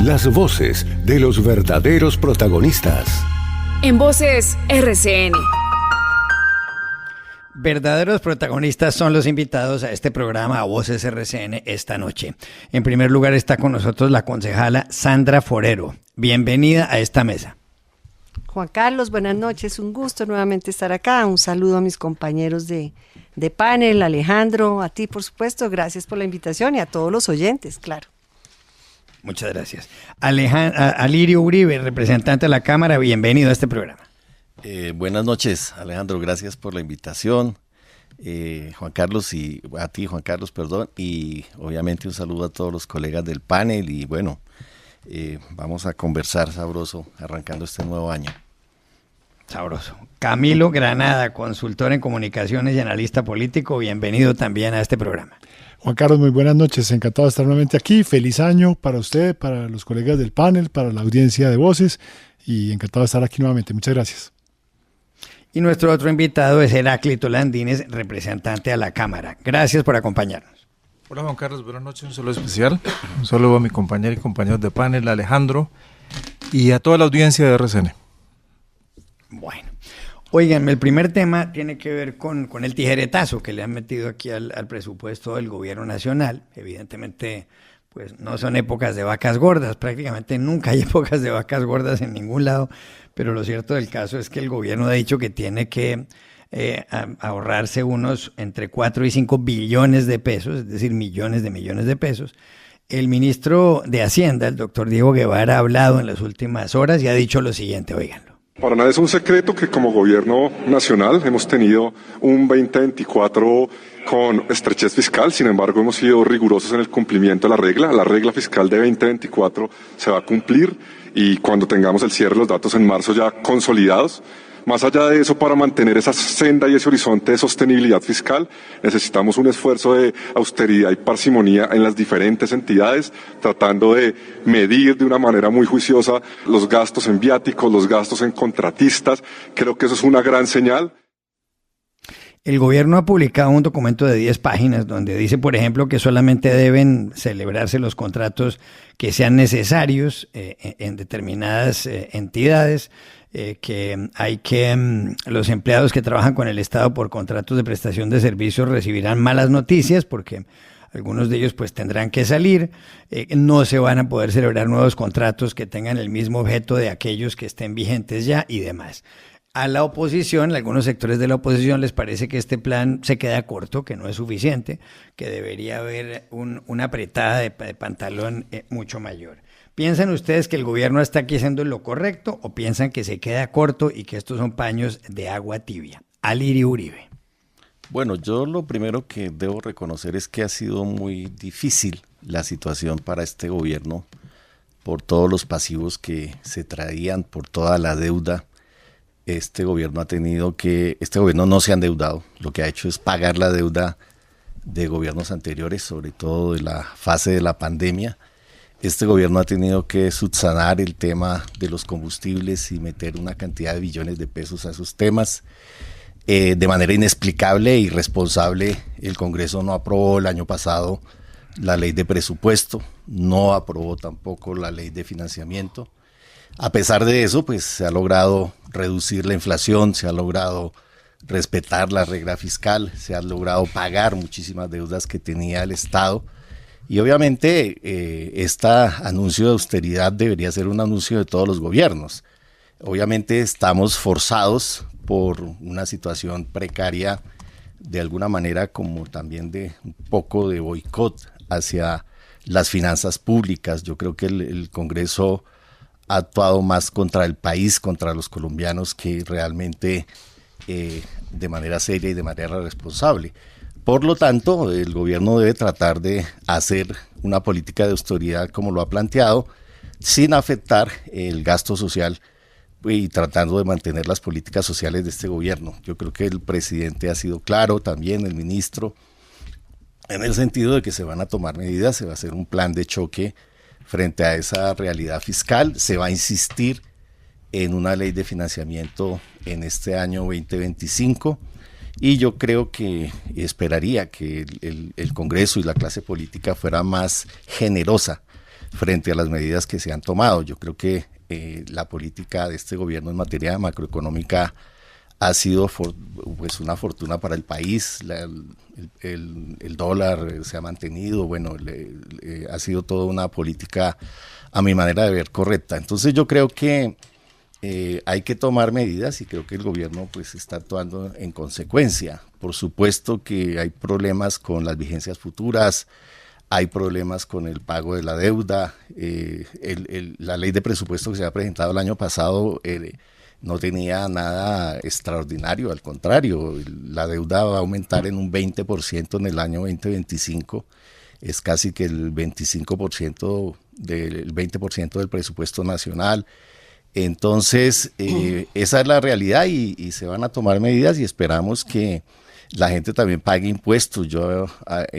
Las voces de los verdaderos protagonistas. En Voces RCN. Verdaderos protagonistas son los invitados a este programa, a Voces RCN, esta noche. En primer lugar está con nosotros la concejala Sandra Forero. Bienvenida a esta mesa. Juan Carlos, buenas noches, un gusto nuevamente estar acá. Un saludo a mis compañeros de panel, Alejandro, a ti por supuesto, gracias por la invitación y a todos los oyentes, claro. Muchas gracias. Alirio Uribe, representante de la Cámara, bienvenido a este programa. Buenas noches, Alejandro, gracias por la invitación. Juan Carlos, y obviamente un saludo a todos los colegas del panel y bueno, vamos a conversar sabroso arrancando este nuevo año. Sabroso. Camilo Granada, consultor en comunicaciones y analista político, bienvenido también a este programa. Juan Carlos, muy buenas noches, encantado de estar nuevamente aquí, feliz año para usted, para los colegas del panel, para la audiencia de Voces y encantado de estar aquí nuevamente, muchas gracias. Y nuestro otro invitado es Heráclito Landines, representante a la Cámara. Gracias por acompañarnos. Hola Juan Carlos, buenas noches, un saludo especial, un saludo a mi compañera y compañeros de panel, Alejandro, y a toda la audiencia de RCN. Bueno. Oigan, el primer tema tiene que ver con el tijeretazo que le han metido aquí al presupuesto del gobierno nacional. Evidentemente, pues no son épocas de vacas gordas, prácticamente nunca hay épocas de vacas gordas en ningún lado, pero lo cierto del caso es que el gobierno ha dicho que tiene que ahorrarse unos entre 4 y 5 billones de pesos, es decir, millones de pesos. El ministro de Hacienda, el doctor Diego Guevara, ha hablado en las últimas horas y ha dicho lo siguiente, óiganlo. Para nadie es un secreto que como gobierno nacional hemos tenido un 2024 con estrechez fiscal, sin embargo hemos sido rigurosos en el cumplimiento de la regla fiscal de 2024 se va a cumplir y cuando tengamos el cierre de los datos en marzo ya consolidados. Más allá de eso, para mantener esa senda y ese horizonte de sostenibilidad fiscal, necesitamos un esfuerzo de austeridad y parsimonía en las diferentes entidades, tratando de medir de una manera muy juiciosa los gastos en viáticos, los gastos en contratistas. Creo que eso es una gran señal. El gobierno ha publicado un documento de 10 páginas donde dice, por ejemplo, que solamente deben celebrarse los contratos que sean necesarios en determinadas entidades, que hay que los empleados que trabajan con el Estado por contratos de prestación de servicios recibirán malas noticias porque algunos de ellos pues tendrán que salir, no se van a poder celebrar nuevos contratos que tengan el mismo objeto de aquellos que estén vigentes ya y demás. A la oposición, a algunos sectores de la oposición les parece que este plan se queda corto, que no es suficiente, que debería haber una apretada de pantalón mucho mayor. ¿Piensan ustedes que el gobierno está aquí haciendo lo correcto o piensan que se queda corto y que estos son paños de agua tibia? Alirio Uribe. Bueno, yo lo primero que debo reconocer es que ha sido muy difícil la situación para este gobierno por todos los pasivos que se traían, por toda la deuda. Este gobierno no se ha endeudado, lo que ha hecho es pagar la deuda de gobiernos anteriores, sobre todo de la fase de la pandemia. Este gobierno ha tenido que subsanar el tema de los combustibles y meter una cantidad de billones de pesos a esos temas. De manera inexplicable e irresponsable, el Congreso no aprobó el año pasado la ley de presupuesto, no aprobó tampoco la ley de financiamiento. A pesar de eso, pues se ha logrado reducir la inflación, se ha logrado respetar la regla fiscal, se ha logrado pagar muchísimas deudas que tenía el Estado. Y obviamente este anuncio de austeridad debería ser un anuncio de todos los gobiernos. Obviamente estamos forzados por una situación precaria, de alguna manera como también de un poco de boicot hacia las finanzas públicas. Yo creo que el Congreso ha actuado más contra el país, contra los colombianos, que realmente de manera seria y de manera responsable. Por lo tanto, el gobierno debe tratar de hacer una política de austeridad como lo ha planteado, sin afectar el gasto social y tratando de mantener las políticas sociales de este gobierno. Yo creo que el presidente ha sido claro, también el ministro, en el sentido de que se van a tomar medidas, se va a hacer un plan de choque frente a esa realidad fiscal, se va a insistir en una ley de financiamiento en este año 2025 y yo creo que esperaría que el Congreso y la clase política fuera más generosa frente a las medidas que se han tomado. Yo creo que la política de este gobierno en materia macroeconómica ha sido pues una fortuna para el país. El dólar se ha mantenido, bueno, ha sido toda una política, a mi manera de ver, correcta. Entonces yo creo que hay que tomar medidas y creo que el gobierno pues está actuando en consecuencia. Por supuesto que hay problemas con las vigencias futuras, hay problemas con el pago de la deuda. La ley de presupuesto que se ha presentado el año pasado no tenía nada extraordinario, al contrario, la deuda va a aumentar en un 20% en el año 2025, es casi que el 25% del 20% del presupuesto nacional. Entonces, esa es la realidad y se van a tomar medidas y esperamos que la gente también pague impuestos. Yo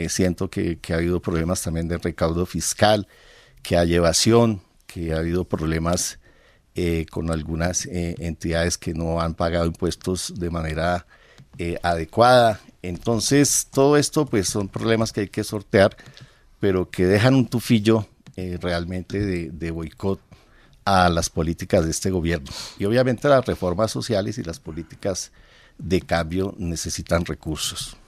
siento que ha habido problemas también de recaudo fiscal, que hay evasión, que ha habido problemas con algunas entidades que no han pagado impuestos de manera adecuada. Entonces, todo esto pues son problemas que hay que sortear, pero que dejan un tufillo realmente de boicot a las políticas de este gobierno. Y obviamente las reformas sociales y las políticas de cambio necesitan recursos.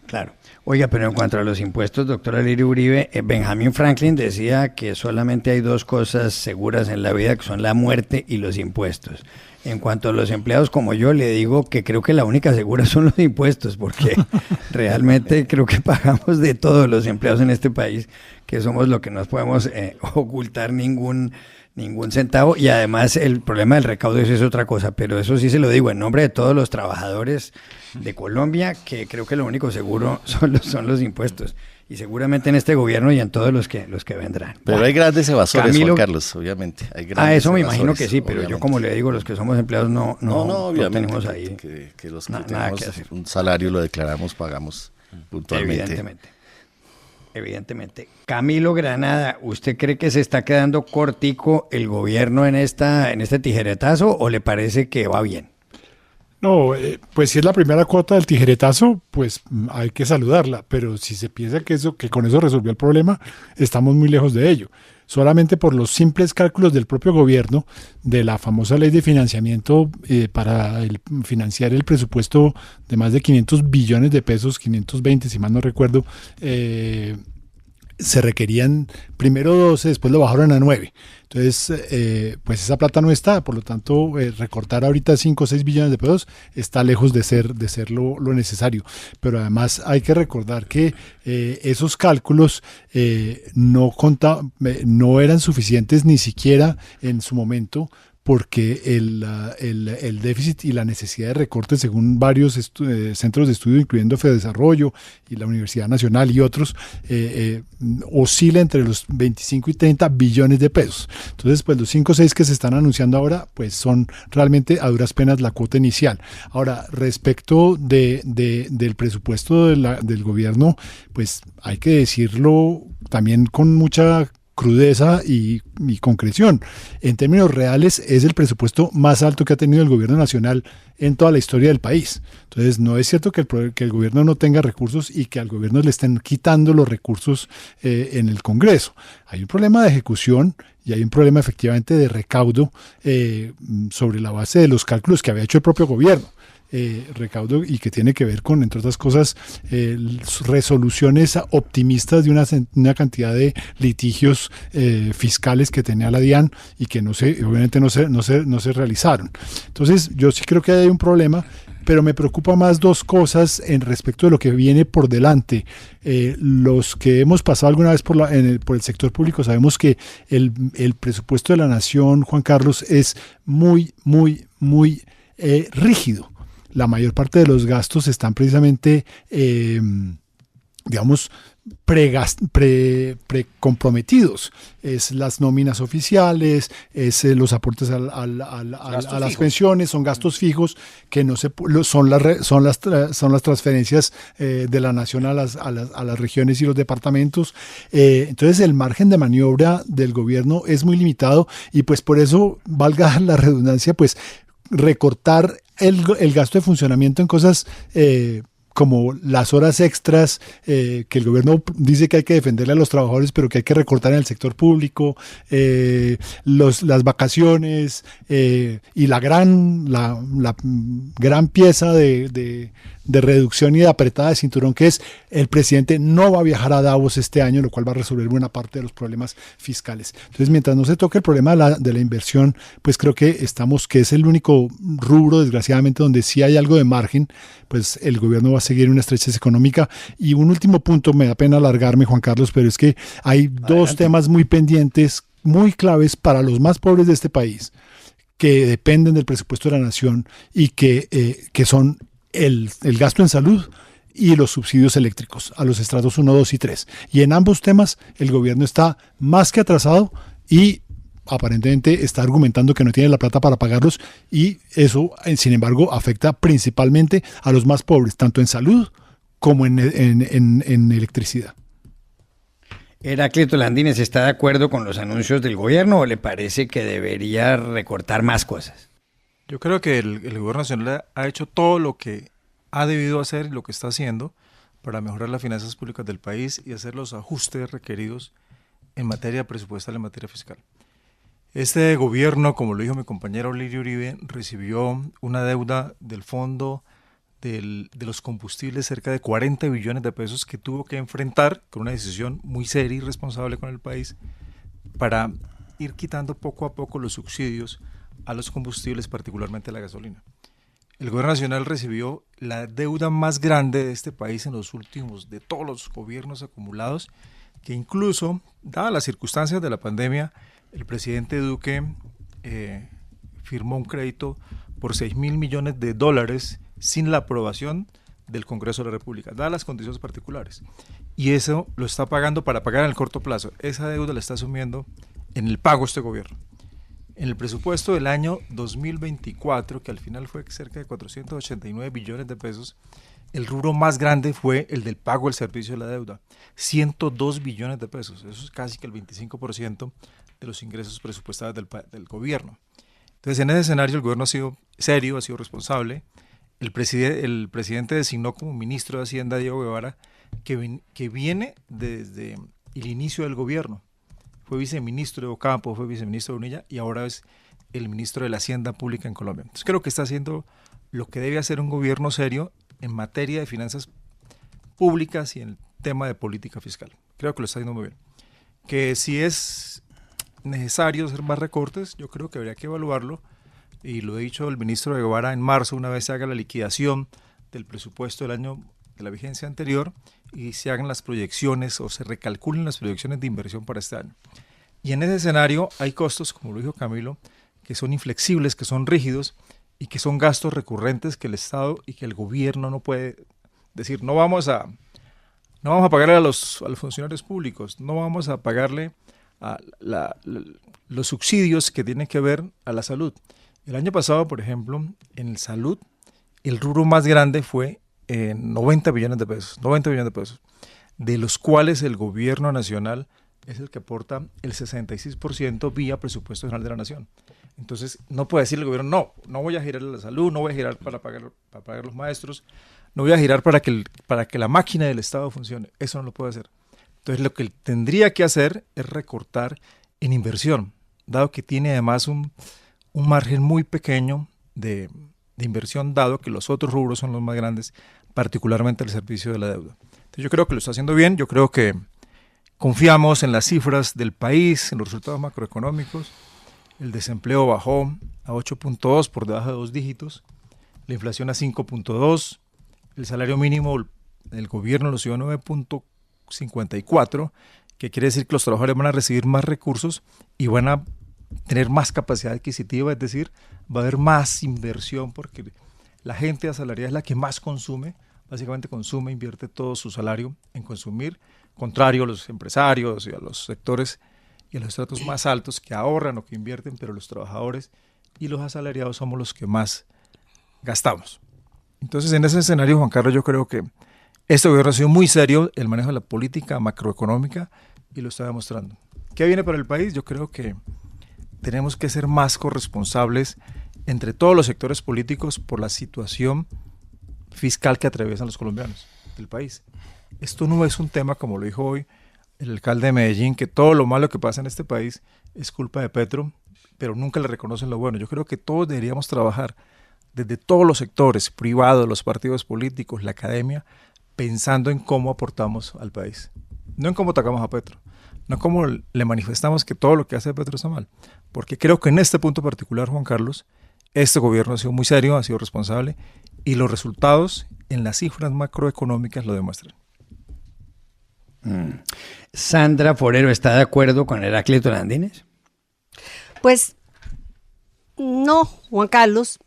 Claro. Oiga, pero en cuanto a los impuestos, doctora Lirio Uribe, Benjamin Franklin decía que solamente hay dos cosas seguras en la vida, que son la muerte y los impuestos. En cuanto a los empleados como yo, le digo que creo que la única segura son los impuestos, porque realmente creo que pagamos de todos los empleados en este país, que somos lo que no podemos ocultar ningún centavo, y además el problema del recaudo es otra cosa, pero eso sí se lo digo en nombre de todos los trabajadores de Colombia, que creo que lo único seguro son los impuestos, y seguramente en este gobierno y en todos los que vendrán. Pero hay grandes evasores, Juan Carlos, obviamente. Eso me imagino que sí, pero obviamente. Yo como le digo, los que somos empleados no obviamente, tenemos ahí que los que tenemos un salario lo declaramos, pagamos puntualmente. Evidentemente. Camilo Granada, ¿usted cree que se está quedando cortico el gobierno en este tijeretazo o le parece que va bien? No, pues si es la primera cuota del tijeretazo, pues hay que saludarla, pero si se piensa que con eso resolvió el problema, estamos muy lejos de ello. Solamente por los simples cálculos del propio gobierno, de la famosa ley de financiamiento para financiar el presupuesto de más de 500 billones de pesos, 520 si mal no recuerdo, se requerían primero 12, después lo bajaron a 9. Entonces, pues esa plata no está, por lo tanto, recortar ahorita 5 o 6 billones de pesos está lejos de ser lo necesario. Pero además hay que recordar que esos cálculos no eran suficientes ni siquiera en su momento, porque el déficit y la necesidad de recortes, según varios centros de estudio, incluyendo Fedesarrollo y la Universidad Nacional y otros, oscila entre los 25 y 30 billones de pesos. Entonces, pues los 5 o 6 que se están anunciando ahora, pues son realmente a duras penas la cuota inicial. Ahora, respecto del presupuesto del gobierno, pues hay que decirlo también con mucha crudeza y concreción. En términos reales es el presupuesto más alto que ha tenido el gobierno nacional en toda la historia del país. Entonces no es cierto que el gobierno no tenga recursos y que al gobierno le estén quitando los recursos en el Congreso. Hay un problema de ejecución y hay un problema efectivamente de recaudo sobre la base de los cálculos que había hecho el propio gobierno. Recaudo y que tiene que ver con, entre otras cosas, resoluciones optimistas de una cantidad de litigios fiscales que tenía la DIAN y que obviamente no se realizaron. Entonces yo sí creo que hay un problema, pero me preocupa más dos cosas en respecto de lo que viene por delante. Los que hemos pasado alguna vez por el sector público sabemos que el presupuesto de la nación, Juan Carlos, es muy, muy, muy rígido. La mayor parte de los gastos están precisamente, precomprometidos. Es las nóminas oficiales, es los aportes a las pensiones, son gastos fijos que son las transferencias de la nación a las regiones y los departamentos. Entonces el margen de maniobra del gobierno es muy limitado y pues por eso, valga la redundancia, pues recortar el gasto de funcionamiento en cosas como las horas extras, que el gobierno dice que hay que defenderle a los trabajadores, pero que hay que recortar en el sector público, las vacaciones y la gran pieza de reducción y de apretada de cinturón, que es el presidente no va a viajar a Davos este año, lo cual va a resolver buena parte de los problemas fiscales. Entonces, mientras no se toque el problema de la inversión, pues creo que es el único rubro, desgraciadamente, donde sí hay algo de margen, pues el gobierno va a seguir una estrechez económica. Y un último punto, me da pena alargarme, Juan Carlos, pero es que hay dos temas muy pendientes, muy claves para los más pobres de este país, que dependen del presupuesto de la nación y que son el gasto en salud y los subsidios eléctricos a los estratos 1, 2 y 3. Y en ambos temas el gobierno está más que atrasado y aparentemente está argumentando que no tiene la plata para pagarlos, y eso, sin embargo, afecta principalmente a los más pobres, tanto en salud como en electricidad. Heráclito Landines, ¿está de acuerdo con los anuncios del gobierno o le parece que debería recortar más cosas? Yo creo que el gobierno nacional ha hecho todo lo que ha debido hacer y lo que está haciendo para mejorar las finanzas públicas del país y hacer los ajustes requeridos en materia presupuestal, en materia fiscal. Este gobierno, como lo dijo mi compañero Lirio Uribe, recibió una deuda del fondo de los combustibles, cerca de 40 billones de pesos, que tuvo que enfrentar con una decisión muy seria y responsable con el país para ir quitando poco a poco los subsidios a los combustibles, particularmente la gasolina. El gobierno nacional recibió la deuda más grande de este país en los últimos, de todos los gobiernos acumulados, que incluso, dadas las circunstancias de la pandemia, el presidente Duque firmó un crédito por $6.000 millones sin la aprobación del Congreso de la República, dadas las condiciones particulares. Y eso lo está pagando para pagar en el corto plazo. Esa deuda la está asumiendo en el pago este gobierno. En el presupuesto del año 2024, que al final fue cerca de 489 billones de pesos, el rubro más grande fue el del pago del servicio de la deuda, 102 billones de pesos. Eso es casi que el 25% de los ingresos presupuestales del gobierno. Entonces, en ese escenario el gobierno ha sido serio, ha sido responsable. El presidente designó como ministro de Hacienda a Diego Guevara, que viene desde el inicio del gobierno. Fue viceministro de Ocampo, fue viceministro de Unilla y ahora es el ministro de la Hacienda Pública en Colombia. Entonces creo que está haciendo lo que debe hacer un gobierno serio en materia de finanzas públicas y en el tema de política fiscal. Creo que lo está haciendo muy bien. Que si es necesario hacer más recortes, yo creo que habría que evaluarlo, y lo ha dicho el ministro de Guevara en marzo, una vez se haga la liquidación del presupuesto del año de la vigencia anterior y se hagan las proyecciones o se recalculen las proyecciones de inversión para este año. Y en ese escenario hay costos, como lo dijo Camilo, que son inflexibles, que son rígidos y que son gastos recurrentes que el Estado y que el gobierno no puede decir, no vamos a pagarle a los funcionarios públicos, no vamos a pagarle a los subsidios que tienen que ver a la salud. El año pasado, por ejemplo, en salud, el rubro más grande fue 90 billones de pesos, de los cuales el gobierno nacional es el que aporta el 66% vía presupuesto general de la nación. Entonces, no puede decir el gobierno, no voy a girar la salud, no voy a girar para pagar los maestros, no voy a girar para que la máquina del Estado funcione. Eso no lo puede hacer. Entonces, lo que tendría que hacer es recortar en inversión, dado que tiene además un margen muy pequeño de inversión, dado que los otros rubros son los más grandes, particularmente el servicio de la deuda. Entonces, yo creo que lo está haciendo bien, yo creo que confiamos en las cifras del país, en los resultados macroeconómicos. El desempleo bajó a 8.2, por debajo de 2 dígitos, la inflación a 5.2, el salario mínimo del gobierno lo subió a 9.54, que quiere decir que los trabajadores van a recibir más recursos y van a tener más capacidad adquisitiva, es decir, va a haber más inversión porque la gente asalariada es la que más consume, básicamente consume, invierte todo su salario en consumir, contrario a los empresarios y a los sectores y a los estratos más altos que ahorran o que invierten, pero los trabajadores y los asalariados somos los que más gastamos. Entonces, en ese escenario, Juan Carlos, yo creo que este gobierno ha sido muy serio el manejo de la política macroeconómica y lo está demostrando. ¿Qué viene para el país? Yo creo que tenemos que ser más corresponsables entre todos los sectores políticos por la situación fiscal que atraviesan los colombianos del país. Esto no es un tema, como lo dijo hoy el alcalde de Medellín, que todo lo malo que pasa en este país es culpa de Petro, pero nunca le reconocen lo bueno. Yo creo que todos deberíamos trabajar desde todos los sectores, privados, los partidos políticos, la academia, pensando en cómo aportamos al país. No en cómo atacamos a Petro, no cómo le manifestamos que todo lo que hace Petro está mal. Porque creo que en este punto particular, Juan Carlos, este gobierno ha sido muy serio, ha sido responsable, y los resultados en las cifras macroeconómicas lo demuestran. Sandra Forero, ¿está de acuerdo con Heráclito Landines? Pues no, Juan Carlos,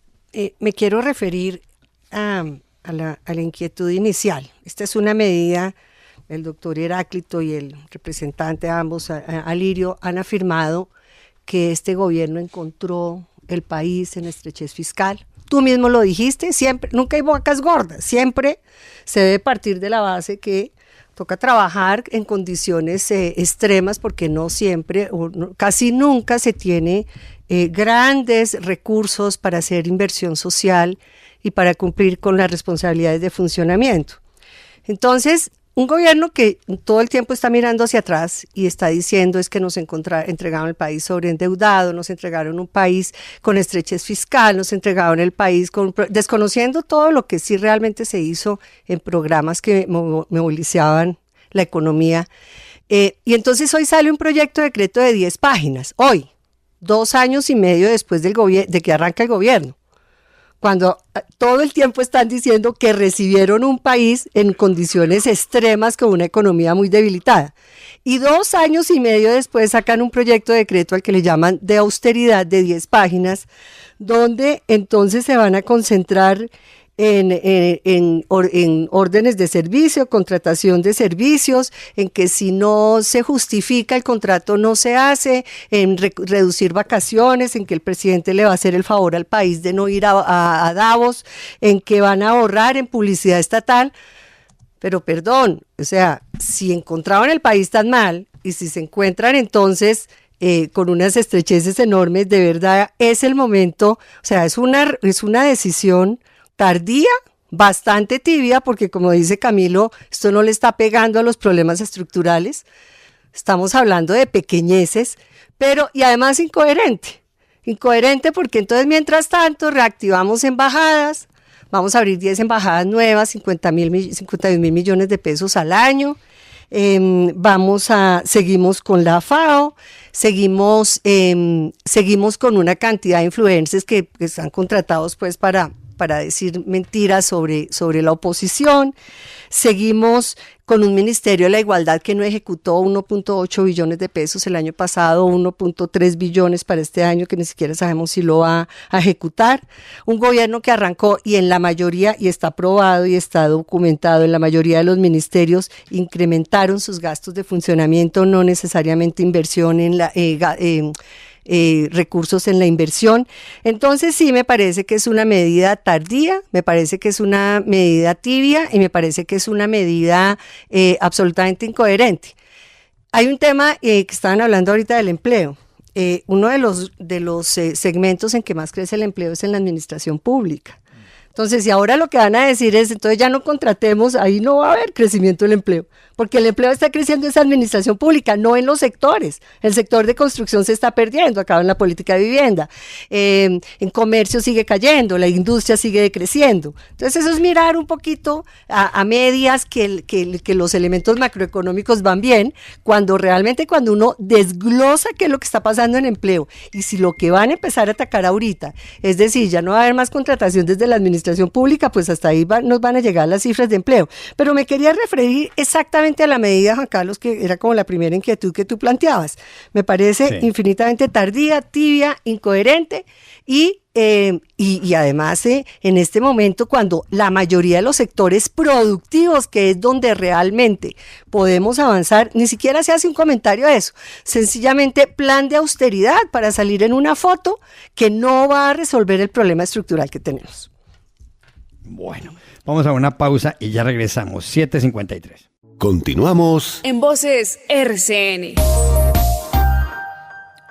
me quiero referir a la inquietud inicial. Esta es una medida, el doctor Heráclito y el representante, ambos, Alirio, han afirmado que este gobierno encontró el país en estrechez fiscal. Tú mismo lo dijiste, siempre, nunca hay vacas gordas, siempre se debe partir de la base que toca trabajar en condiciones extremas porque no siempre, o casi nunca se tiene grandes recursos para hacer inversión social y para cumplir con las responsabilidades de funcionamiento. Entonces, un gobierno que todo el tiempo está mirando hacia atrás y está diciendo es que nos entregaron el país sobreendeudado, nos entregaron un país con estrechez fiscal, nos entregaron el país desconociendo todo lo que sí realmente se hizo en programas que movilizaban la economía. Y entonces hoy sale un proyecto de decreto de 10 páginas, hoy, 2 años y medio después de que arranca el gobierno, cuando todo el tiempo están diciendo que recibieron un país en condiciones extremas con una economía muy debilitada. Y 2 años y medio después sacan un proyecto de decreto al que le llaman de austeridad de 10 páginas, donde entonces se van a concentrar en órdenes de servicio, contratación de servicios, en que si no se justifica el contrato no se hace, en reducir vacaciones, en que el presidente le va a hacer el favor al país de no ir a Davos, en que van a ahorrar en publicidad estatal. Pero perdón, o sea, si encontraban el país tan mal y si se encuentran entonces con unas estrecheces enormes, de verdad es el momento, o sea, es una decisión tardía, bastante tibia, porque como dice Camilo, esto no le está pegando a los problemas estructurales, estamos hablando de pequeñeces, pero y además incoherente porque entonces mientras tanto reactivamos embajadas, vamos a abrir 10 embajadas nuevas, 51 mil millones de pesos al año, seguimos con la FAO, seguimos con una cantidad de influencers que están contratados pues para decir mentiras sobre la oposición. Seguimos con un Ministerio de la Igualdad que no ejecutó 1.8 billones de pesos el año pasado, 1.3 billones para este año, que ni siquiera sabemos si lo va a ejecutar. Un gobierno que arrancó y en la mayoría, y está aprobado y está documentado, en la mayoría de los ministerios incrementaron sus gastos de funcionamiento, no necesariamente inversión en recursos en la inversión. Entonces sí me parece que es una medida tardía, me parece que es una medida tibia y me parece que es una medida absolutamente incoherente. Hay un tema que estaban hablando ahorita del empleo. Uno de los segmentos en que más crece el empleo es en la administración pública. Entonces, si ahora lo que van a decir es, entonces ya no contratemos, ahí no va a haber crecimiento del empleo, porque el empleo está creciendo en esa administración pública, no en los sectores. El sector de construcción se está perdiendo, acá en la política de vivienda, en comercio sigue cayendo, la industria sigue decreciendo. Entonces, eso es mirar un poquito a medias que los elementos macroeconómicos van bien, cuando realmente cuando uno desglosa qué es lo que está pasando en empleo, y si lo que van a empezar a atacar ahorita, es decir, ya no va a haber más contratación desde la administración pública, pues hasta ahí nos van a llegar las cifras de empleo. Pero me quería referir exactamente a la medida, Juan Carlos, que era como la primera inquietud que tú planteabas. Me parece infinitamente tardía, tibia, incoherente y además en este momento cuando la mayoría de los sectores productivos, que es donde realmente podemos avanzar, ni siquiera se hace un comentario a eso, sencillamente plan de austeridad para salir en una foto que no va a resolver el problema estructural que tenemos. Bueno, vamos a una pausa y ya regresamos, 7:53. Continuamos En Voces RCN.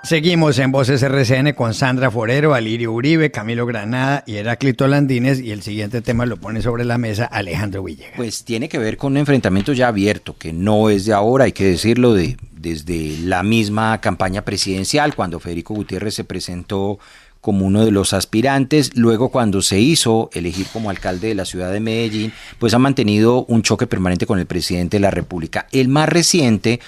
Seguimos en Voces RCN con Sandra Forero, Alirio Uribe, Camilo Granada y Heráclito Landines, y el siguiente tema lo pone sobre la mesa Alejandro Villegas. Pues tiene que ver con un enfrentamiento ya abierto, que no es de ahora, hay que decirlo, desde la misma campaña presidencial, cuando Federico Gutiérrez se presentó como uno de los aspirantes, luego cuando se hizo elegir como alcalde de la ciudad de Medellín, pues ha mantenido un choque permanente con el presidente de la República. El más reciente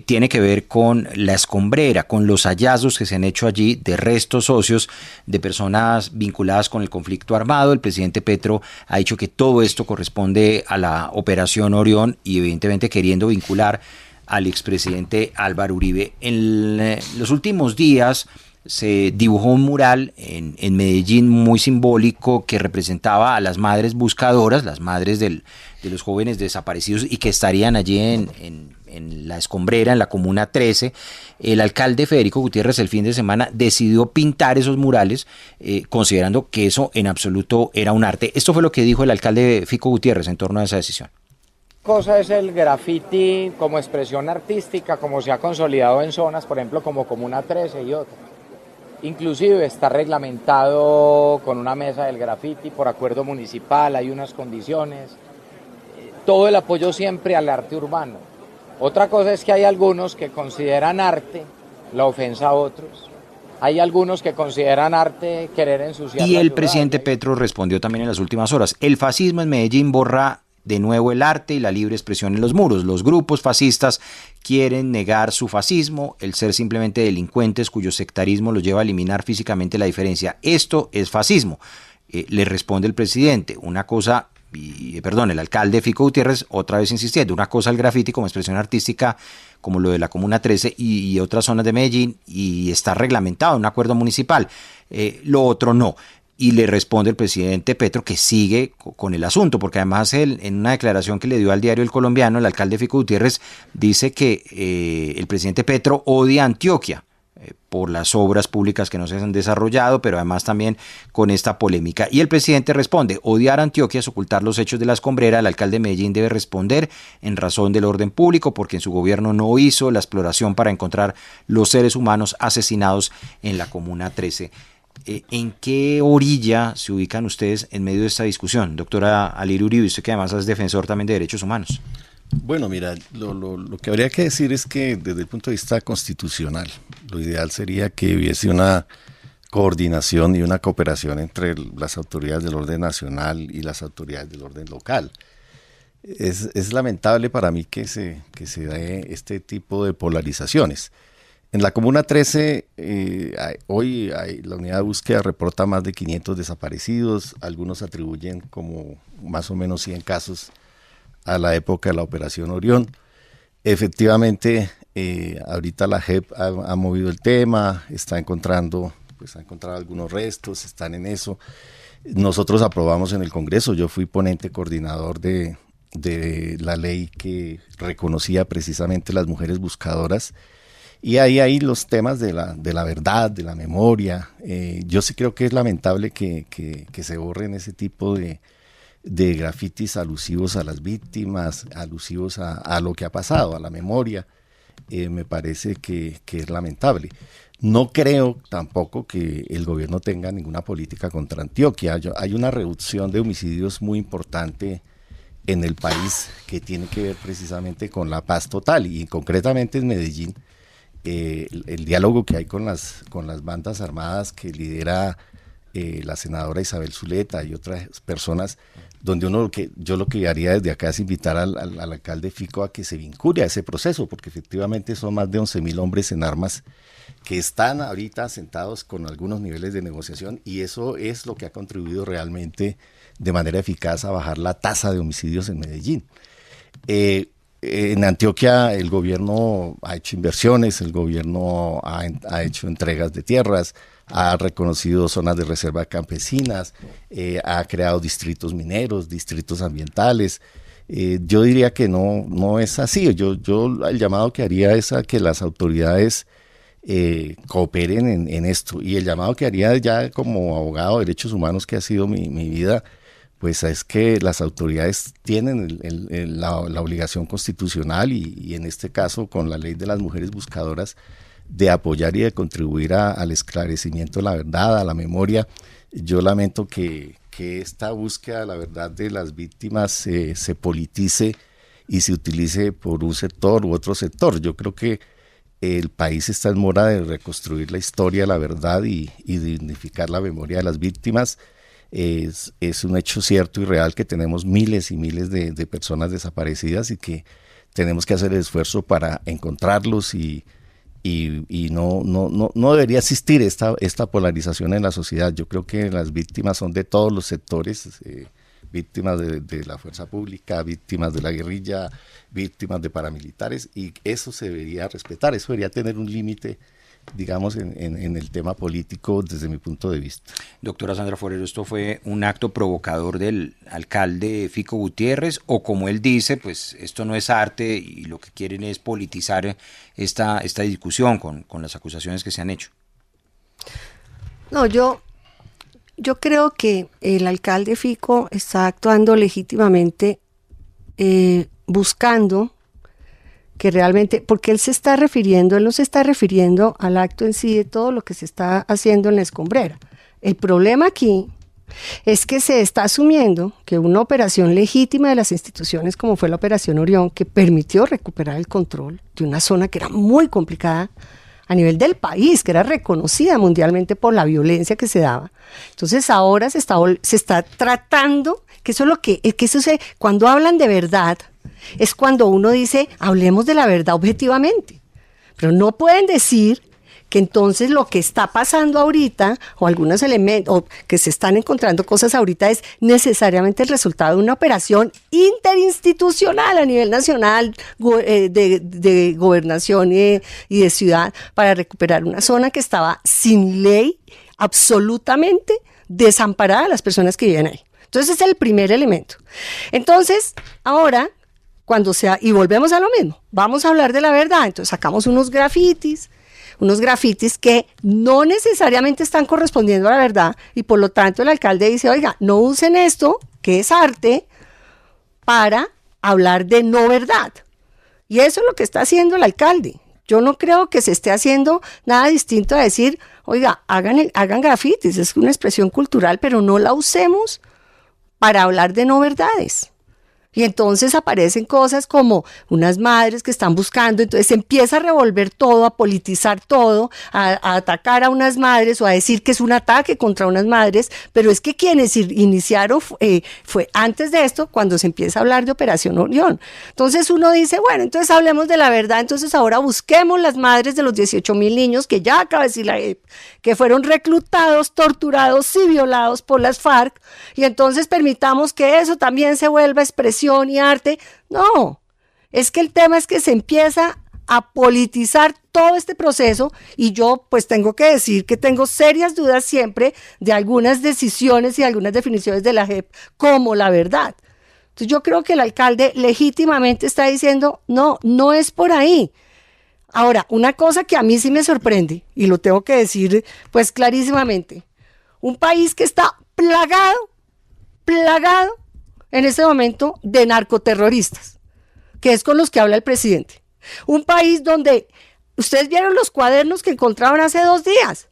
tiene que ver con la Escombrera, con los hallazgos que se han hecho allí de restos óseos de personas vinculadas con el conflicto armado. El presidente Petro ha dicho que todo esto corresponde a la Operación Orión y evidentemente queriendo vincular al expresidente Álvaro Uribe. En los últimos días se dibujó un mural en Medellín muy simbólico que representaba a las madres buscadoras, las madres de los jóvenes desaparecidos y que estarían allí en la Escombrera, en la Comuna 13. El alcalde Federico Gutiérrez el fin de semana decidió pintar esos murales, considerando que eso en absoluto era un arte. Esto fue lo que dijo el alcalde Fico Gutiérrez en torno a esa decisión. Cosa es el graffiti como expresión artística, como se ha consolidado en zonas, por ejemplo, como Comuna 13 y otras. Inclusive está reglamentado con una mesa del graffiti por acuerdo municipal, hay unas condiciones. Todo el apoyo siempre al arte urbano. Otra cosa es que hay algunos que consideran arte la ofensa a otros. Hay algunos que consideran arte querer ensuciar. Y el presidente Petro respondió también en las últimas horas. El fascismo en Medellín borra de nuevo el arte y la libre expresión en los muros. Los grupos fascistas quieren negar su fascismo, el ser simplemente delincuentes cuyo sectarismo los lleva a eliminar físicamente la diferencia. Esto es fascismo. Le responde el presidente. El alcalde Fico Gutiérrez otra vez insistiendo, una cosa el graffiti como expresión artística, como lo de la Comuna 13 y otras zonas de Medellín, y está reglamentado en un acuerdo municipal. Lo otro no. Y le responde el presidente Petro que sigue con el asunto, porque además él, en una declaración que le dio al diario El Colombiano, el alcalde Fico Gutiérrez dice que el presidente Petro odia Antioquia por las obras públicas que no se han desarrollado, pero además también con esta polémica. Y el presidente responde, odiar a Antioquia es ocultar los hechos de la Escombrera. El alcalde de Medellín debe responder en razón del orden público, porque en su gobierno no hizo la exploración para encontrar los seres humanos asesinados en la Comuna 13. ¿En qué orilla se ubican ustedes en medio de esta discusión, doctora Alirio Uribe, usted que además es defensor también de derechos humanos? Bueno, mira, lo que habría que decir es que desde el punto de vista constitucional, lo ideal sería que hubiese una coordinación y una cooperación entre las autoridades del orden nacional y las autoridades del orden local. Es lamentable para mí que se dé este tipo de polarizaciones. En la Comuna 13, hoy la unidad de búsqueda reporta más de 500 desaparecidos, algunos atribuyen como más o menos 100 casos a la época de la Operación Orión. Efectivamente, ahorita la JEP ha movido el tema, ha encontrado algunos restos, están en eso. Nosotros aprobamos en el Congreso, yo fui ponente coordinador de la ley que reconocía precisamente las mujeres buscadoras. Y ahí los temas de la verdad, de la memoria. Yo sí creo que es lamentable que se borren ese tipo de grafitis alusivos a las víctimas, alusivos a lo que ha pasado, a la memoria. Me parece que es lamentable. No creo tampoco que el gobierno tenga ninguna política contra Antioquia. Hay una reducción de homicidios muy importante en el país que tiene que ver precisamente con la paz total, y concretamente en Medellín. El diálogo que hay con las bandas armadas que lidera la senadora Isabel Zuleta y otras personas, donde yo lo que haría desde acá es invitar al alcalde Fico a que se vincule a ese proceso, porque efectivamente son más de 11.000 hombres en armas que están ahorita sentados con algunos niveles de negociación, y eso es lo que ha contribuido realmente de manera eficaz a bajar la tasa de homicidios en Medellín. En Antioquia el gobierno ha hecho inversiones, el gobierno ha hecho entregas de tierras, ha reconocido zonas de reserva campesinas, ha creado distritos mineros, distritos ambientales. Yo diría que no es así. Yo el llamado que haría es a que las autoridades cooperen en esto, y el llamado que haría ya como abogado de derechos humanos, que ha sido mi vida, pues es que las autoridades tienen la obligación constitucional y en este caso con la ley de las mujeres buscadoras de apoyar y de contribuir al esclarecimiento de la verdad, a la memoria. Yo lamento que esta búsqueda de la verdad de las víctimas se politice y se utilice por un sector u otro sector. Yo creo que el país está en mora de reconstruir la historia, la verdad y dignificar la memoria de las víctimas. Es un hecho cierto y real que tenemos miles y miles de personas desaparecidas y que tenemos que hacer el esfuerzo para encontrarlos y no debería existir esta polarización en la sociedad. Yo creo que las víctimas son de todos los sectores, víctimas de la fuerza pública, víctimas de la guerrilla, víctimas de paramilitares, y eso se debería respetar, eso debería tener un límite, digamos, en el tema político desde mi punto de vista. Doctora Sandra Forero, ¿esto fue un acto provocador del alcalde Fico Gutiérrez o, como él dice, pues esto no es arte y lo que quieren es politizar esta discusión con las acusaciones que se han hecho? No, yo creo que el alcalde Fico está actuando legítimamente, buscando que realmente, porque él no se está refiriendo al acto en sí de todo lo que se está haciendo en la escombrera. El problema aquí es que se está asumiendo que una operación legítima de las instituciones, como fue la Operación Orión, que permitió recuperar el control de una zona que era muy complicada a nivel del país, que era reconocida mundialmente por la violencia que se daba. Entonces ahora se está tratando, que eso es lo que cuando hablan de verdad, es cuando uno dice, hablemos de la verdad objetivamente, pero no pueden decir que entonces lo que está pasando ahorita, o algunos elementos, o que se están encontrando cosas ahorita, es necesariamente el resultado de una operación interinstitucional a nivel nacional, de gobernación y de ciudad, para recuperar una zona que estaba sin ley, absolutamente desamparada a las personas que viven ahí. Entonces ese es el primer elemento. Entonces, ahora, y volvemos a lo mismo, vamos a hablar de la verdad, entonces sacamos unos grafitis que no necesariamente están correspondiendo a la verdad, y por lo tanto el alcalde dice, oiga, no usen esto, que es arte, para hablar de no verdad. Y eso es lo que está haciendo el alcalde. Yo no creo que se esté haciendo nada distinto a decir, oiga, hagan grafitis, es una expresión cultural, pero no la usemos para hablar de no verdades. Y entonces aparecen cosas como unas madres que están buscando, entonces se empieza a revolver todo, a politizar todo, a atacar a unas madres o a decir que es un ataque contra unas madres, pero es que quienes iniciaron fue antes de esto, cuando se empieza a hablar de Operación Orión. Entonces uno dice, bueno, entonces hablemos de la verdad, entonces ahora busquemos las madres de los 18,000 niños que ya acaba de decir la JEP, que fueron reclutados, torturados y violados por las FARC, y entonces permitamos que eso también se vuelva expresión y arte. No, es que el tema es que se empieza a politizar todo este proceso, y yo pues tengo que decir que tengo serias dudas siempre de algunas decisiones y algunas definiciones de la JEP como la verdad. Entonces yo creo que el alcalde legítimamente está diciendo, no es por ahí. Ahora, una cosa que a mí sí me sorprende, y lo tengo que decir pues clarísimamente, un país que está plagado en este momento de narcoterroristas, que es con los que habla el presidente. Un país donde, ustedes vieron los cuadernos que encontraron hace 2 días,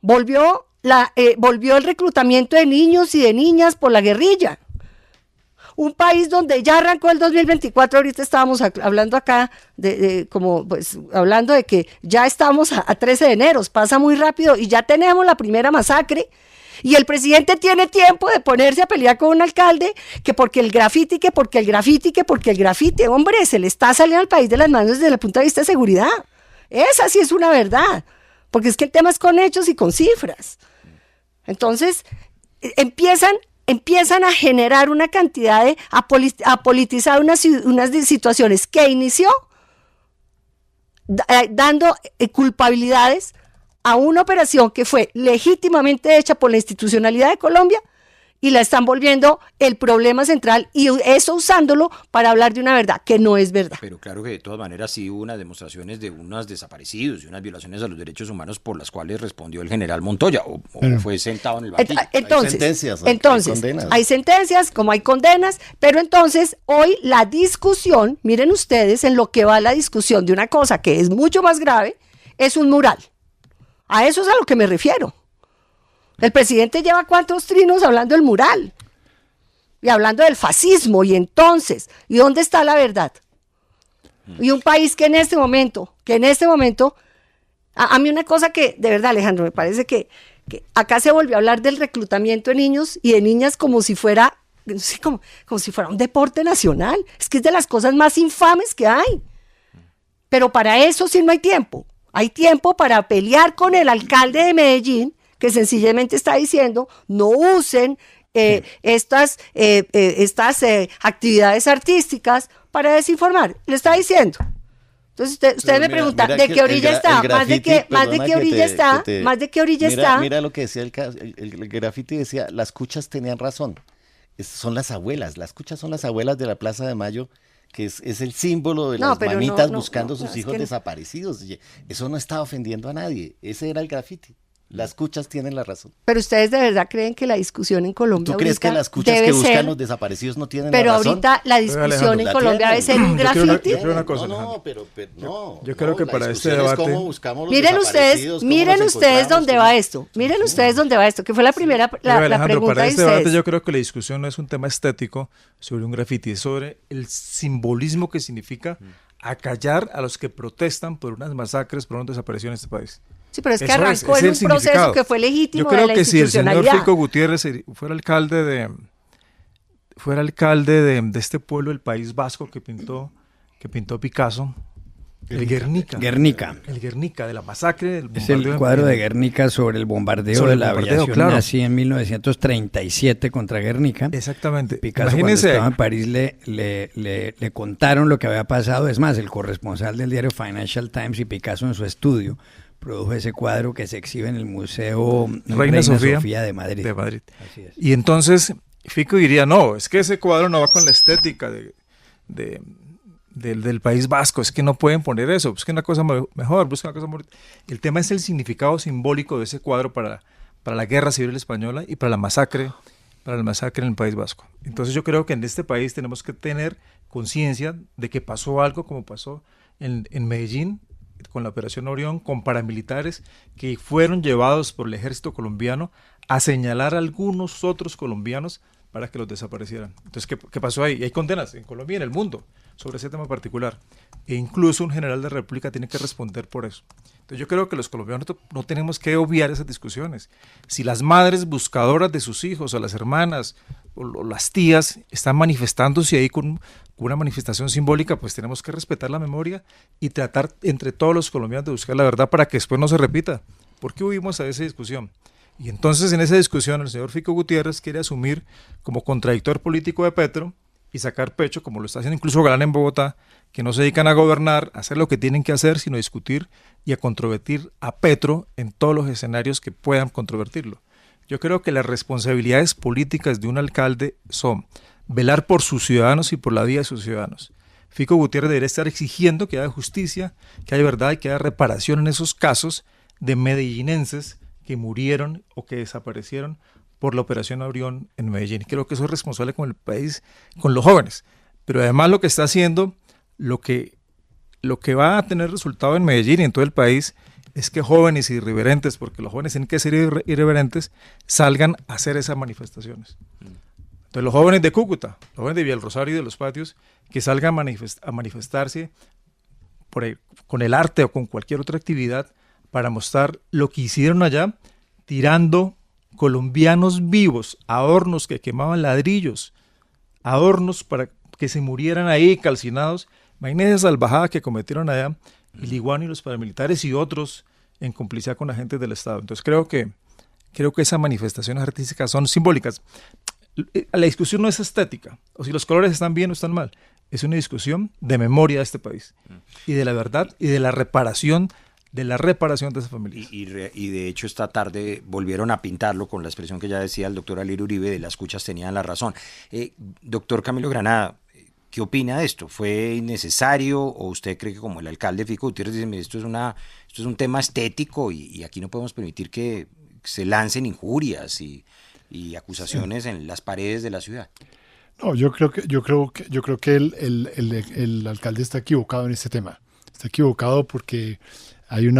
volvió el reclutamiento de niños y de niñas por la guerrilla. Un país donde ya arrancó el 2024, ahorita estábamos hablando acá, hablando de que ya estamos a 13 de enero, pasa muy rápido y ya tenemos la primera masacre. Y el presidente tiene tiempo de ponerse a pelear con un alcalde que porque el grafiti, hombre, se le está saliendo al país de las manos desde el punto de vista de seguridad. Esa sí es una verdad, porque es que el tema es con hechos y con cifras. Entonces, empiezan a generar una cantidad a politizar unas situaciones que inició dando culpabilidades a una operación que fue legítimamente hecha por la institucionalidad de Colombia, y la están volviendo el problema central y eso usándolo para hablar de una verdad que no es verdad. Pero claro que de todas maneras sí hubo unas demostraciones de unos desaparecidos y unas violaciones a los derechos humanos por las cuales respondió el general Montoya o fue sentado en el banquillo. Entonces, hay sentencias como hay condenas, pero entonces hoy la discusión, miren ustedes en lo que va la discusión de una cosa que es mucho más grave, es un mural. A eso es a lo que me refiero. El presidente lleva cuántos trinos hablando del mural y hablando del fascismo, y entonces, ¿y dónde está la verdad? Y un país que en este momento, a mí una cosa que, de verdad, Alejandro, me parece que acá se volvió a hablar del reclutamiento de niños y de niñas como si fuera, como si fuera un deporte nacional. Es que es de las cosas más infames que hay. Pero para eso sí no hay tiempo. Hay tiempo para pelear con el alcalde de Medellín, que sencillamente está diciendo, no usen estas actividades artísticas para desinformar. Le está diciendo. Entonces ustedes me preguntan, ¿de qué orilla está? ¿Más de qué orilla está? ¿Más de qué orilla está? Mira lo que decía el graffiti, decía, las cuchas tenían razón. Son las abuelas, las cuchas son las abuelas de la Plaza de Mayo, que es el símbolo de las mamitas buscando sus hijos desaparecidos. Eso no está ofendiendo a nadie, ese era el graffiti. Las cuchas tienen la razón. Pero ustedes de verdad creen que la discusión en Colombia ¿Tú crees que las cuchas que buscan los desaparecidos no tienen la razón? Pero ahorita la discusión en Colombia debe ser un graffiti. Yo creo una cosa, yo creo que para este debate... Miren ustedes dónde va esto. Miren ustedes dónde va esto, que fue la primera la pregunta para de este ustedes. debate yo creo que la discusión no es un tema estético sobre un graffiti, es sobre el simbolismo que significa acallar a los que protestan por unas masacres, por una desaparición en este país. Sí, pero es que arrancó en un proceso que fue legítimo. Yo creo que si el señor Fico Gutiérrez fuera alcalde de este pueblo del País Vasco que pintó Picasso, el Guernica. El Guernica, de la masacre del bombardeo. Es el cuadro de Guernica sobre el bombardeo de la aviación nazi en 1937 contra Guernica. Exactamente. Picasso, cuando estaba en París, le contaron lo que había pasado. Es más, el corresponsal del diario Financial Times y Picasso en su estudio produjo ese cuadro que se exhibe en el Museo Reina Sofía de Madrid. Así es. Y entonces Fico diría, no, es que ese cuadro no va con la estética del País Vasco, es que no pueden poner eso, busquen una cosa mejor, busquen una cosa mejor. El tema es el significado simbólico de ese cuadro para la Guerra Civil Española y para la masacre en el País Vasco. Entonces yo creo que en este país tenemos que tener conciencia de que pasó algo como pasó en Medellín, con la Operación Orión, con paramilitares que fueron llevados por el ejército colombiano a señalar a algunos otros colombianos para que los desaparecieran. Entonces, ¿qué pasó ahí? Y hay condenas en Colombia y en el mundo sobre ese tema particular. E incluso un general de la República tiene que responder por eso. Entonces, yo creo que los colombianos no tenemos que obviar esas discusiones. Si las madres buscadoras de sus hijos, o las hermanas, o las tías, están manifestándose ahí con una manifestación simbólica, pues tenemos que respetar la memoria y tratar entre todos los colombianos de buscar la verdad para que después no se repita. ¿Por qué huimos a esa discusión? Y entonces en esa discusión el señor Fico Gutiérrez quiere asumir como contradictor político de Petro y sacar pecho, como lo está haciendo incluso Galán en Bogotá, que no se dedican a gobernar, a hacer lo que tienen que hacer, sino a discutir y a controvertir a Petro en todos los escenarios que puedan controvertirlo. Yo creo que las responsabilidades políticas de un alcalde son velar por sus ciudadanos y por la vida de sus ciudadanos. Fico Gutiérrez debería estar exigiendo que haya justicia, que haya verdad y que haya reparación en esos casos de medellinenses que murieron o que desaparecieron por la Operación Orión en Medellín. Creo que eso es responsable con el país, con los jóvenes. Pero además lo que está haciendo, lo que va a tener resultado en Medellín y en todo el país, es que jóvenes irreverentes, porque los jóvenes tienen que ser irreverentes, salgan a hacer esas manifestaciones. Entonces los jóvenes de Cúcuta, los jóvenes de Villarrosario y de los patios, que salgan a manifestarse con el arte o con cualquier otra actividad para mostrar lo que hicieron allá, tirando colombianos vivos a hornos que quemaban ladrillos, a hornos para que se murieran ahí calcinados. Imagínense esa salvajada que cometieron allá el Iguano y los paramilitares y otros en complicidad con agentes del Estado. Entonces creo que esas manifestaciones artísticas son simbólicas. La discusión no es estética, o si los colores están bien o están mal, es una discusión de memoria de este país y de la verdad y de la reparación de la reparación de esas familias. Y de hecho esta tarde volvieron a pintarlo con la expresión que ya decía el doctor Alirio Uribe, de las cuchas tenían la razón. Doctor Camilo Granada, ¿qué opina de esto? ¿Fue innecesario o usted cree que, como el alcalde Fico Gutiérrez dice, esto es un tema estético y aquí no podemos permitir que se lancen injurias y acusaciones en las paredes de la ciudad? No, yo creo que el alcalde está equivocado en este tema. Está equivocado porque hay un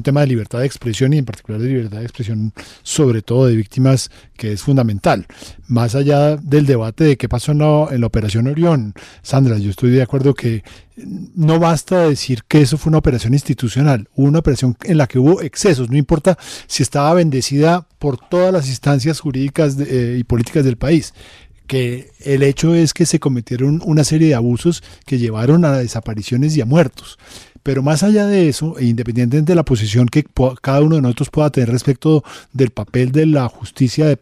tema de libertad de expresión y en particular de libertad de expresión, sobre todo de víctimas, que es fundamental. Más allá del debate de qué pasó en la Operación Orión, Sandra, yo estoy de acuerdo que no basta decir que eso fue una operación institucional, hubo una operación en la que hubo excesos, no importa si estaba bendecida por todas las instancias jurídicas y políticas del país, que el hecho es que se cometieron una serie de abusos que llevaron a desapariciones y a muertos. Pero más allá de eso, e independientemente de la posición que cada uno de nosotros pueda tener respecto del papel de la justicia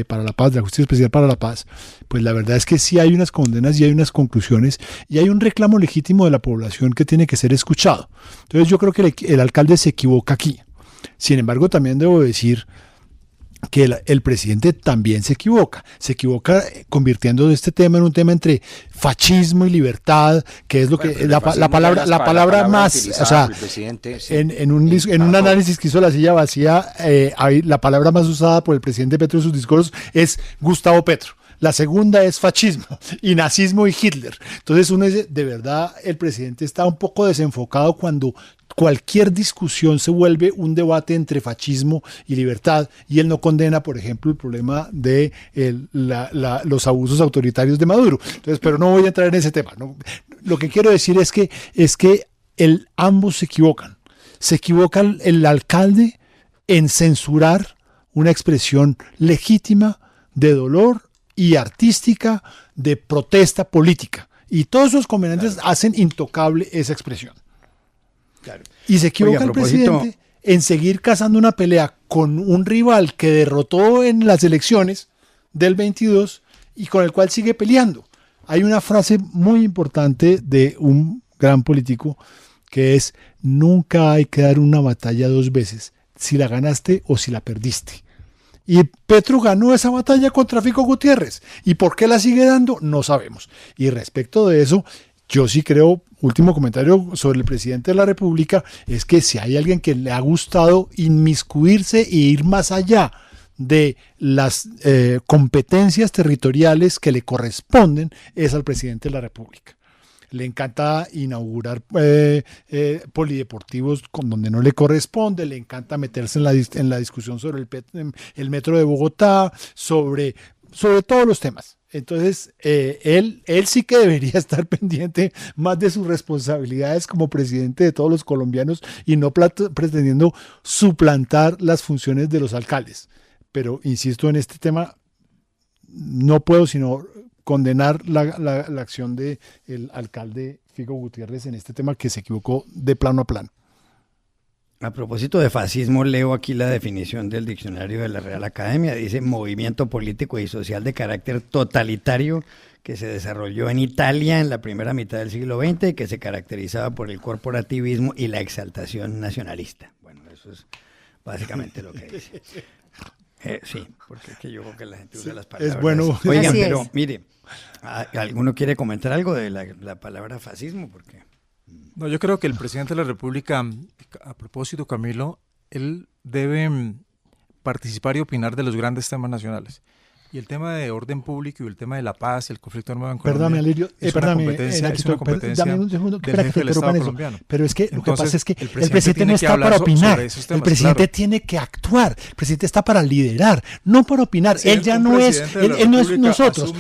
para la paz, de la justicia especial para la paz, pues la verdad es que sí hay unas condenas y hay unas conclusiones y hay un reclamo legítimo de la población que tiene que ser escuchado. Entonces yo creo que el alcalde se equivoca aquí. Sin embargo, también debo decir que el presidente también se equivoca convirtiendo este tema en un tema entre fascismo y libertad, que es lo que la palabra más, o sea, en un análisis que hizo La Silla Vacía, la palabra más usada por el presidente Petro en sus discursos es Gustavo Petro. La segunda es fascismo y nazismo y Hitler. Entonces uno dice, de verdad, el presidente está un poco desenfocado cuando cualquier discusión se vuelve un debate entre fascismo y libertad, y él no condena, por ejemplo, el problema de los abusos autoritarios de Maduro. Entonces, pero no voy a entrar en ese tema, ¿no? Lo que quiero decir es que ambos se equivocan. Se equivoca el alcalde en censurar una expresión legítima de dolor y artística de protesta política. Y todos esos convenientes hacen intocable esa expresión. Claro. Y se equivoca el presidente en seguir cazando una pelea con un rival que derrotó en las elecciones del 22 y con el cual sigue peleando. Hay una frase muy importante de un gran político que es: nunca hay que dar una batalla dos veces, si la ganaste o si la perdiste. Y Petro ganó esa batalla contra Fico Gutiérrez. ¿Y por qué la sigue dando? No sabemos. Y respecto de eso, yo sí creo, último comentario sobre el presidente de la República, es que si hay alguien que le ha gustado inmiscuirse e ir más allá de las competencias territoriales que le corresponden, es al presidente de la República. Le encanta inaugurar polideportivos donde no le corresponde, le encanta meterse en la discusión sobre el metro de Bogotá, sobre todos los temas. Entonces, él sí que debería estar pendiente más de sus responsabilidades como presidente de todos los colombianos y no pretendiendo suplantar las funciones de los alcaldes. Pero, insisto, en este tema no puedo sino condenar la acción del alcalde Fico Gutiérrez en este tema, que se equivocó de plano a plano. A propósito de fascismo, leo aquí la definición del diccionario de la Real Academia. Dice: movimiento político y social de carácter totalitario que se desarrolló en Italia en la primera mitad del siglo XX y que se caracterizaba por el corporativismo y la exaltación nacionalista. Bueno, eso es básicamente lo que dice. Sí, porque es que yo creo que la gente usa las palabras. Es bueno. Oigan, pero mire, ¿alguno quiere comentar algo de la palabra fascismo? Porque no, yo creo que el presidente de la República, a propósito, Camilo, él debe participar y opinar de los grandes temas nacionales. Y el tema de orden público y el tema de la paz, el conflicto armado en Colombia, perdóname, Alirio, es una competencia dame un segundo, del jefe del Estado colombiano. Pero es que Entonces, lo que pasa es que el presidente no tiene que está para opinar, temas, el presidente claro. tiene que actuar, el presidente está para liderar, no para opinar. Él ya no es, él no es nosotros.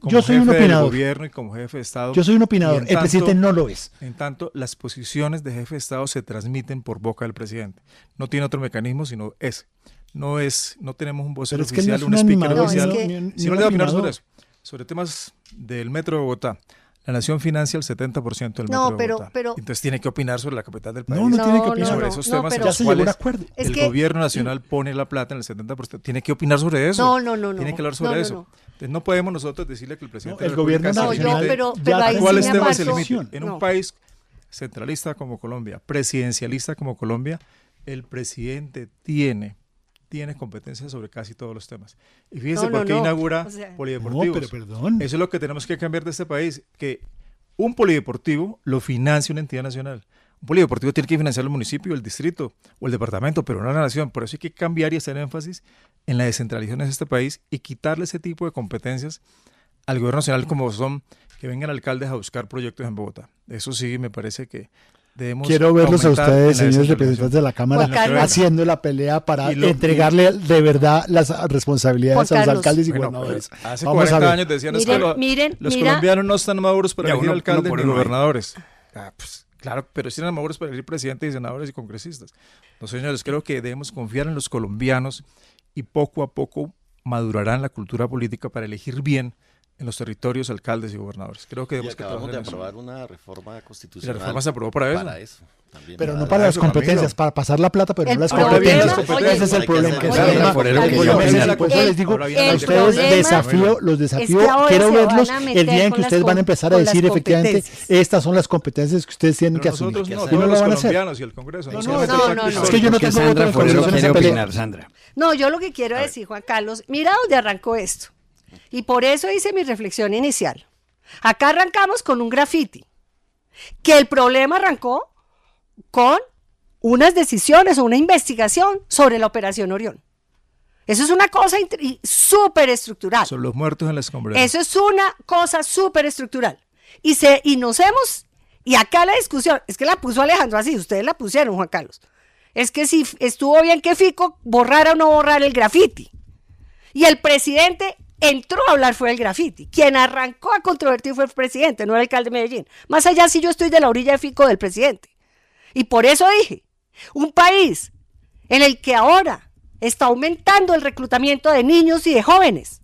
Yo soy un opinador. Gobierno y como jefe de Estado. Yo soy un opinador, el presidente no lo es. En tanto, las posiciones de jefe de Estado se transmiten por boca del presidente. No tiene otro mecanismo sino ese. No tenemos un vocero oficial, un speaker oficial. Si no le da opinar sobre eso, sobre temas del metro de Bogotá. La nación financia el 70% del metro de Bogotá. Entonces tiene que opinar sobre la capital del país. No tiene que opinar sobre esos temas en ya los se llegó a un cuales acuerdo. El gobierno nacional pone la plata en el 70%. Tiene que opinar sobre eso. No. Tiene que hablar sobre eso. Entonces no podemos nosotros decirle que el presidente el gobierno nacional ¿cuáles temas se limitan? En un país centralista como Colombia, presidencialista como Colombia, el presidente tiene competencias sobre casi todos los temas. Y fíjense por qué inaugura polideportivos. No, pero perdón. Eso es lo que tenemos que cambiar de este país, que un polideportivo lo financia una entidad nacional. Un polideportivo tiene que financiar el municipio, el distrito o el departamento, pero no la nación. Por eso hay que cambiar y hacer énfasis en la descentralización de este país y quitarle ese tipo de competencias al gobierno nacional, como son que vengan alcaldes a buscar proyectos en Bogotá. Eso sí me parece que debemos. Quiero verlos a ustedes, en la señores representantes de la Cámara, haciendo la pelea para entregarle de verdad las responsabilidades a los alcaldes y gobernadores. Hace 40 años decían que los colombianos no están maduros para elegir alcaldes ni gobernadores. Pues, claro, pero sí eran maduros para elegir presidentes y senadores y congresistas. No, señores, creo que debemos confiar en los colombianos y poco a poco madurarán la cultura política para elegir bien en los territorios alcaldes y gobernadores. Creo que debemos acabamos de aprobar una reforma constitucional. Y la reforma se aprobó para eso. También. Pero no para las competencias, para pasar la plata, pero no las competencias. Ese es el problema. Por eso les digo, a ustedes los desafío, quiero verlos el día en que ustedes van a empezar a decir efectivamente, estas son las competencias que ustedes tienen que asumir. Nosotros no, y no lo van a hacer. Y el Congreso. No. Es que yo no tengo voto en el Congreso en esa pelea. Sandra. No, yo lo que quiero decir, Juan Carlos, mira dónde arrancó esto. Y por eso hice mi reflexión inicial. Acá arrancamos con un graffiti, que el problema arrancó con unas decisiones o una investigación sobre la Operación Orión. Eso es una cosa súper estructural. Son los muertos en la escombrera. Eso es una cosa súper estructural. Y acá la discusión, es que la puso Alejandro así, ustedes la pusieron, Juan Carlos. Es que si estuvo bien que Fico borrara o no borrara el graffiti. Y el presidente entró a hablar fue el graffiti. Quien arrancó a controvertir fue el presidente, no el alcalde de Medellín. Más allá si yo estoy de la orilla de Fico del presidente. Y por eso dije, un país en el que ahora está aumentando el reclutamiento de niños y de jóvenes.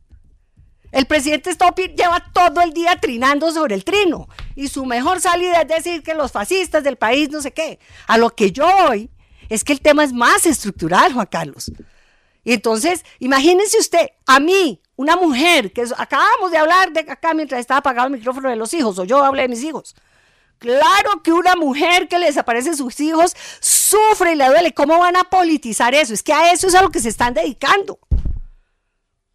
El presidente lleva todo el día trinando sobre el trino. Y su mejor salida es decir que los fascistas del país no sé qué. A lo que yo voy es que el tema es más estructural, Juan Carlos. Y entonces, imagínense usted, a mí, una mujer, que acabamos de hablar de acá mientras estaba apagado el micrófono de los hijos, o yo hablé de mis hijos. Claro que una mujer que le desaparecen sus hijos sufre y le duele. ¿Cómo van a politizar eso? Es que a eso es a lo que se están dedicando.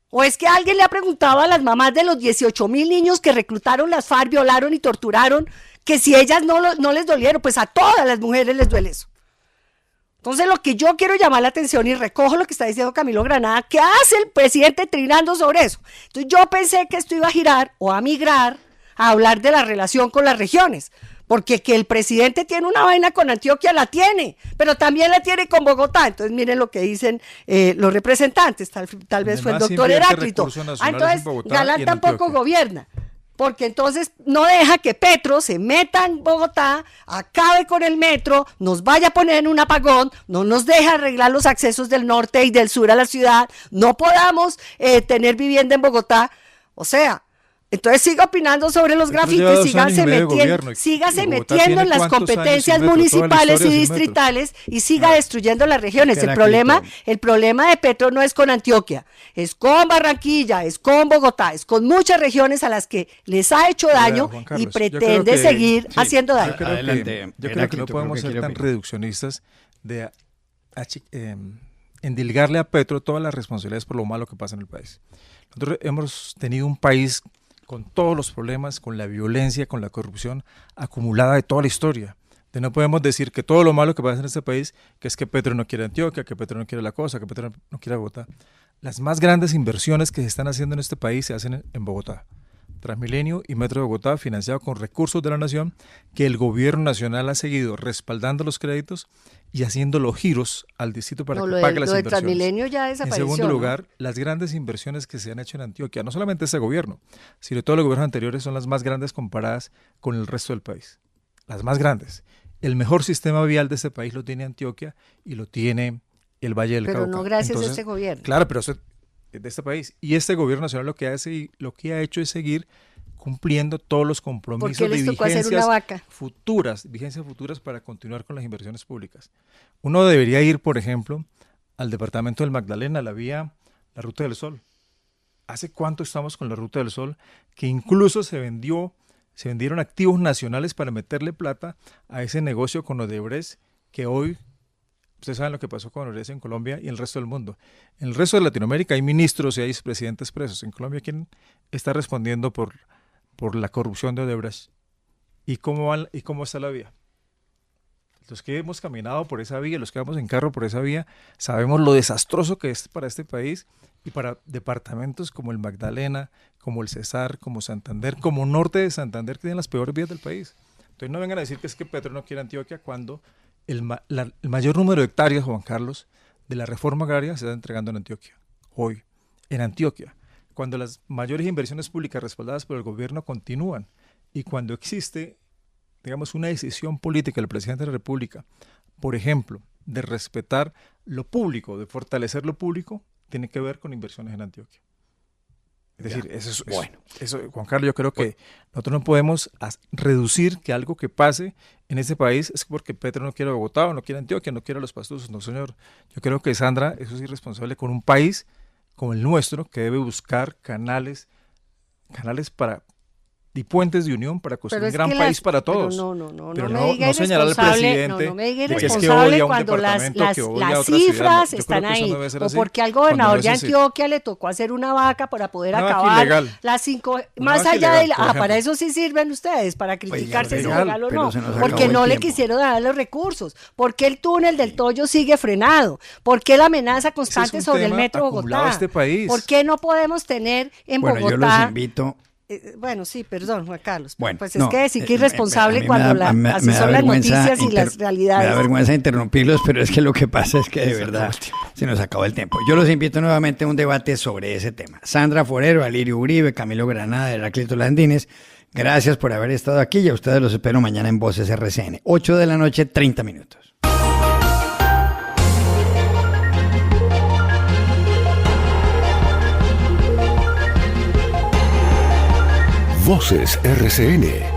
¿O es que alguien le ha preguntado a las mamás de los 18,000 niños que reclutaron las FARC, violaron y torturaron, que si ellas no les dolieron? Pues a todas las mujeres les duele eso. Entonces lo que yo quiero llamar la atención y recojo lo que está diciendo Camilo Granada, ¿qué hace el presidente trinando sobre eso? Entonces yo pensé que esto iba a girar o a migrar a hablar de la relación con las regiones, porque que el presidente tiene una vaina con Antioquia, la tiene, pero también la tiene con Bogotá. Entonces miren lo que dicen los representantes, tal vez fue el doctor Heráclito. Entonces Galán tampoco gobierna. Porque entonces no deja que Petro se meta en Bogotá, acabe con el metro, nos vaya a poner en un apagón, no nos deja arreglar los accesos del norte y del sur a la ciudad, no podamos tener vivienda en Bogotá. O sea, entonces siga opinando sobre los grafitis, sígase metiendo en las competencias municipales y distritales y siga destruyendo las regiones. El problema de Petro no es con Antioquia, es con Barranquilla, es con Bogotá, es con muchas regiones a las que les ha hecho daño y pretende seguir haciendo daño. Yo creo que no podemos ser tan reduccionistas de endilgarle a Petro todas las responsabilidades por lo malo que pasa en el país. Nosotros hemos tenido un país con todos los problemas, con la violencia, con la corrupción acumulada de toda la historia. No podemos decir que todo lo malo que pasa en este país, que es que Petro no quiere Antioquia, que Petro no quiere la cosa, que Petro no quiere Bogotá. Las más grandes inversiones que se están haciendo en este país se hacen en Bogotá. Transmilenio y Metro de Bogotá, financiado con recursos de la nación, que el gobierno nacional ha seguido respaldando los créditos y haciendo los giros al distrito para que pague las inversiones. Lo de Transmilenio ya desapareció. En segundo lugar, las grandes inversiones que se han hecho en Antioquia, no solamente este gobierno, sino todos los gobiernos anteriores, son las más grandes comparadas con el resto del país. Las más grandes. El mejor sistema vial de este país lo tiene Antioquia y lo tiene el Valle del Cauca. Pero no gracias a este gobierno. Claro, pero eso es de este país. Y este gobierno nacional lo que ha hecho es seguir cumpliendo todos los compromisos de vigencias futuras para continuar con las inversiones públicas. Uno debería ir, por ejemplo, al departamento del Magdalena, la Ruta del Sol. ¿Hace cuánto estamos con la Ruta del Sol? Que incluso se vendió Se vendieron activos nacionales para meterle plata a ese negocio con Odebrecht, que hoy, ustedes saben lo que pasó con Odebrecht en Colombia y en el resto del mundo. En el resto de Latinoamérica hay ministros y hay expresidentes presos. En Colombia, ¿quién está respondiendo por la corrupción de Odebrecht? ¿Y cómo está la vía? Los que hemos caminado por esa vía, los que vamos en carro por esa vía, sabemos lo desastroso que es para este país y para departamentos como el Magdalena, como el Cesar, como Santander, como Norte de Santander, que tienen las peores vías del país. Entonces no vengan a decir que es que Petro no quiere Antioquia cuando el mayor número de hectáreas, Juan Carlos, de la reforma agraria se está entregando en Antioquia. Hoy, en Antioquia, cuando las mayores inversiones públicas respaldadas por el gobierno continúan y cuando existe, digamos, una decisión política del presidente de la República, por ejemplo, de respetar lo público, de fortalecer lo público, tiene que ver con inversiones en Antioquia. Es decir, eso, Juan Carlos, yo creo que nosotros no podemos reducir que algo que pase en este país es porque Petro no quiere Bogotá o no quiere Antioquia, no quiere los pastusos. No, señor. Yo creo que, Sandra, eso es irresponsable con un país como el nuestro, que debe buscar canales y puentes de unión para construir un gran país para todos. Pero no señalar al presidente no me diga de que es que odia cuando las cifras están ahí, o porque al gobernador de Antioquia le tocó hacer una vaca para poder acabar las 5, más allá de para eso sí sirven ustedes, para criticar si es legal o no, porque no le quisieron dar los recursos, porque el túnel del Toyo sigue frenado, porque la amenaza constante sobre el metro Bogotá, por qué no podemos tener en Bogotá. Yo los invito. Bueno, sí, perdón, Juan Carlos. Bueno, pues es que decir que irresponsable cuando así son las noticias y las realidades. Me da vergüenza interrumpirlos, pero es que lo que pasa es que de verdad se nos acabó el tiempo. Yo los invito nuevamente a un debate sobre ese tema. Sandra Forero, Alirio Uribe, Camilo Granada, Heraclito Landines, gracias por haber estado aquí y a ustedes los espero mañana en Voces RCN. 8 de la noche, 30 minutos. Voces RCN.